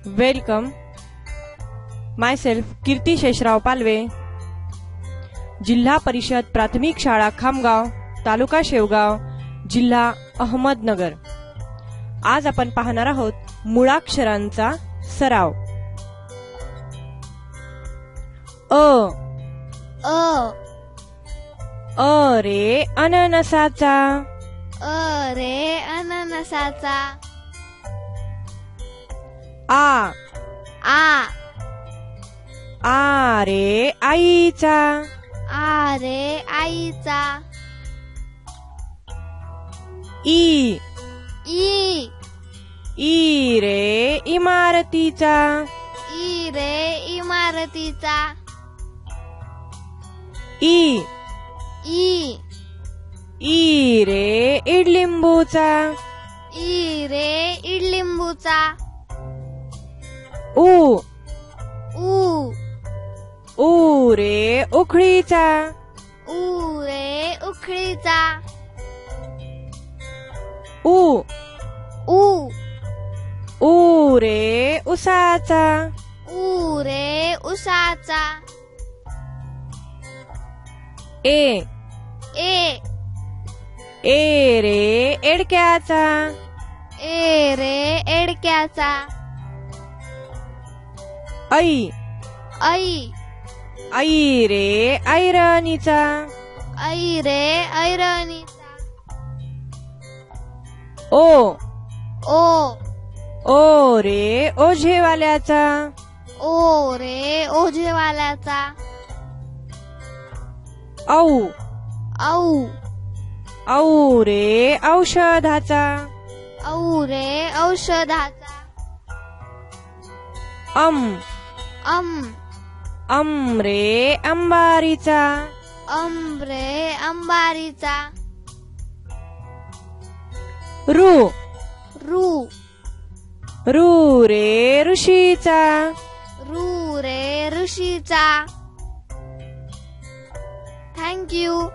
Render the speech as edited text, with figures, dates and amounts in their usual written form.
Welcome. Myself कीर्ती शेषराव पालवे, जिल्हा परिषद प्राथमिक शाळा खामगाव, तालुका शेवगाव, जिल्हा अहमदनगर. आज आपण पाहणार आहोत मुळाक्षरांचा सराव. अ अ रे अननसाचा. अ रे अननसाचा. आ आ रे आईचा. आ रे आईचा. ई ई रे इमारतीचा. ई रे इमारतीचा. ई रे इडलिंबूचा. ई रे इडलिंबूचा. ऊ रे उखळीचा. ऊ रे उखळीचा. ऊ रे उसाचा. ऊ रे उसाचा. ए रे एडक्याचा. ए रे एडक्याचा. आई रे ऐरणीचा. आई रे ऐरणीचा. ओ रे ओझेवाल्याचा. ओ रे ओझेवाल्याचा. औ रे औषधाचा. औ रे औषधाचा. अम रे अंबारीचा. रे अंबारीचा. रू रे ऋषीचा. रू रे ऋषीचा. Thank you.